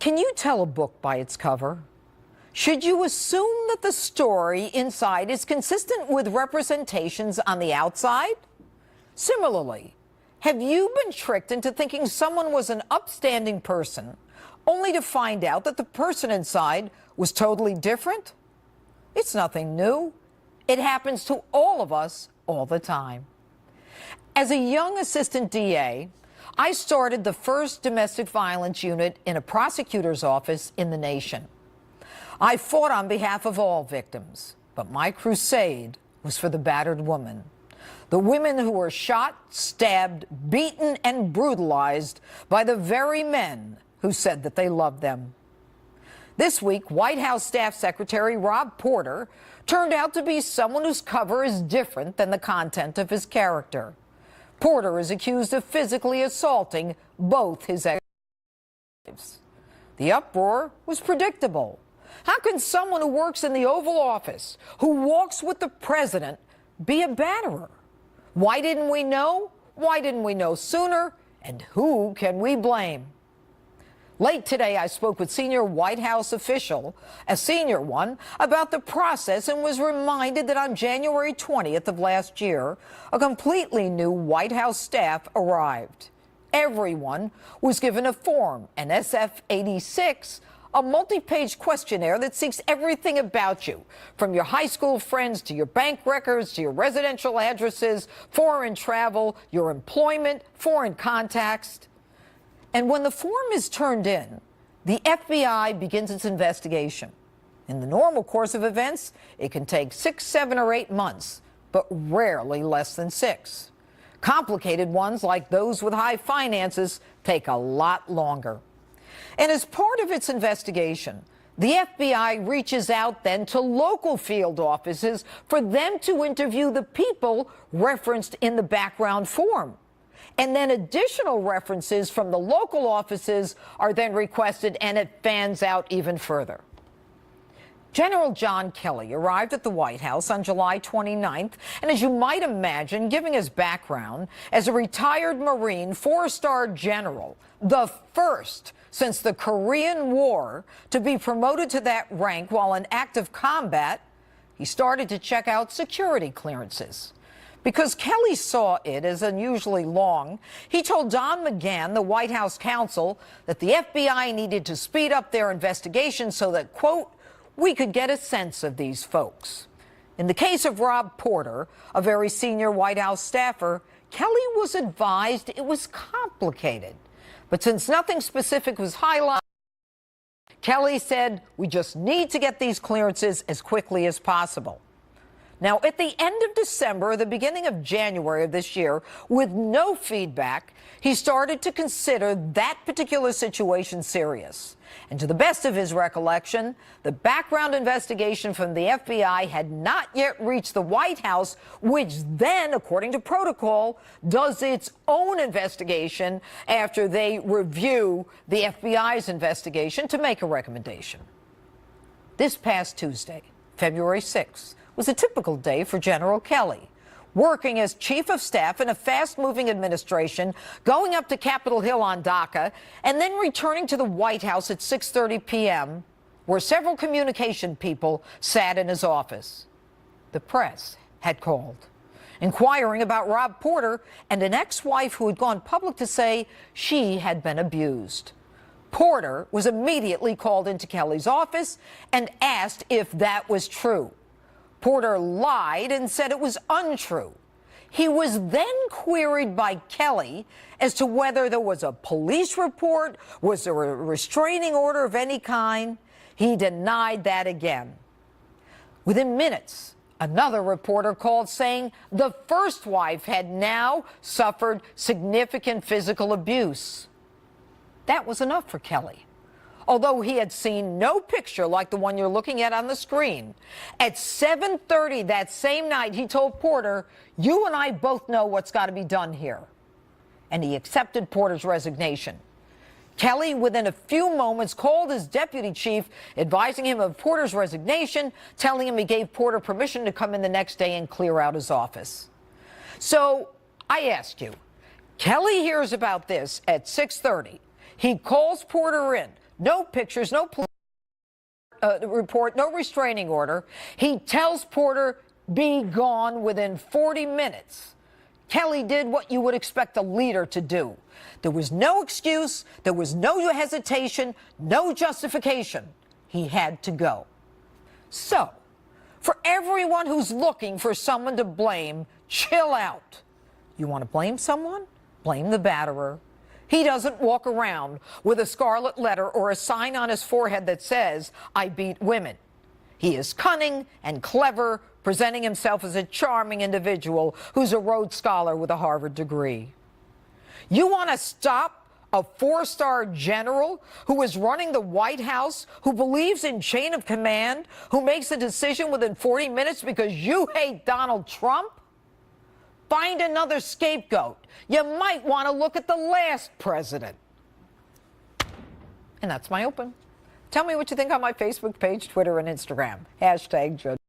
Can you tell a book by its cover? Should you assume that the story inside is consistent with representations on the outside? Similarly, have you been tricked into thinking someone was an upstanding person, only to find out that the person inside was totally different? It's nothing new. It happens to all of us all the time. As a young assistant DA, I started the first domestic violence unit in a prosecutor's office in the nation. I fought on behalf of all victims, but my crusade was for the battered woman. The women who were shot, stabbed, beaten, and brutalized by the very men who said that they loved them. This week, White House Staff Secretary Rob Porter turned out to be someone whose cover is different than the content of his character. Porter is accused of physically assaulting both his ex-wives. The uproar was predictable. How can someone who works in the Oval Office, who walks with the president, be a batterer? Why didn't we know? Why didn't we know sooner? And who can we blame? Late today, I spoke with senior White House official, a senior one, about the process and was reminded that on January 20th of last year, a completely new White House staff arrived. Everyone was given a form, an SF-86, a multi-page questionnaire that seeks everything about you, from your high school friends to your bank records to your residential addresses, foreign travel, your employment, foreign contacts. And when the form is turned in, the FBI begins its investigation. In the normal course of events, it can take 6, 7, or 8 months, but rarely less than 6. Complicated ones, like those with high finances, take a lot longer. And as part of its investigation, the FBI reaches out then to local field offices for them to interview the people referenced in the background form. And then additional references from the local offices are then requested, and it fans out even further. General John Kelly arrived at the White House on July 29th, and as you might imagine, giving his background as a retired Marine, 4-star general, the first since the Korean War to be promoted to that rank while in active combat, he started to check out security clearances. Because Kelly saw it as unusually long, he told Don McGahn, the White House counsel, that the FBI needed to speed up their investigation so that, quote, we could get a sense of these folks. In the case of Rob Porter, a very senior White House staffer, Kelly was advised it was complicated. But since nothing specific was highlighted, Kelly said, we just need to get these clearances as quickly as possible. Now, at the end of December, the beginning of January of this year, with no feedback, he started to consider that particular situation serious. And to the best of his recollection, the background investigation from the FBI had not yet reached the White House, which then, according to protocol, does its own investigation after they review the FBI's investigation to make a recommendation. This past Tuesday, February 6th, was a typical day for General Kelly, working as chief of staff in a fast-moving administration, going up to Capitol Hill on DACA, and then returning to the White House at 6:30 p.m., where several communication people sat in his office. The press had called, inquiring about Rob Porter and an ex-wife who had gone public to say she had been abused. Porter was immediately called into Kelly's office and asked if that was true. Porter lied and said it was untrue. He was then queried by Kelly as to whether there was a police report, was there a restraining order of any kind. He denied that again. Within minutes, another reporter called saying the first wife had now suffered significant physical abuse. That was enough for Kelly. Although he had seen no picture like the one you're looking at on the screen. At 7:30 that same night, he told Porter, you and I both know what's got to be done here. And he accepted Porter's resignation. Kelly, within a few moments, called his deputy chief, advising him of Porter's resignation, telling him he gave Porter permission to come in the next day and clear out his office. So I ask you, Kelly hears about this at 6:30. He calls Porter in, no pictures, no police report, no restraining order. He tells Porter, be gone within 40 minutes. Kelly did what you would expect a leader to do. There was no excuse, there was no hesitation, no justification. He had to go. So, for everyone who's looking for someone to blame, chill out. You want to blame someone? Blame the batterer. He doesn't walk around with a scarlet letter or a sign on his forehead that says, I beat women. He is cunning and clever, presenting himself as a charming individual who's a Rhodes Scholar with a Harvard degree. You want to stop a four-star general who is running the White House, who believes in chain of command, who makes a decision within 40 minutes because you hate Donald Trump? Find another scapegoat. You might want to look at the last president. And that's my open. Tell me what you think on my Facebook page, Twitter, and Instagram. #Judge.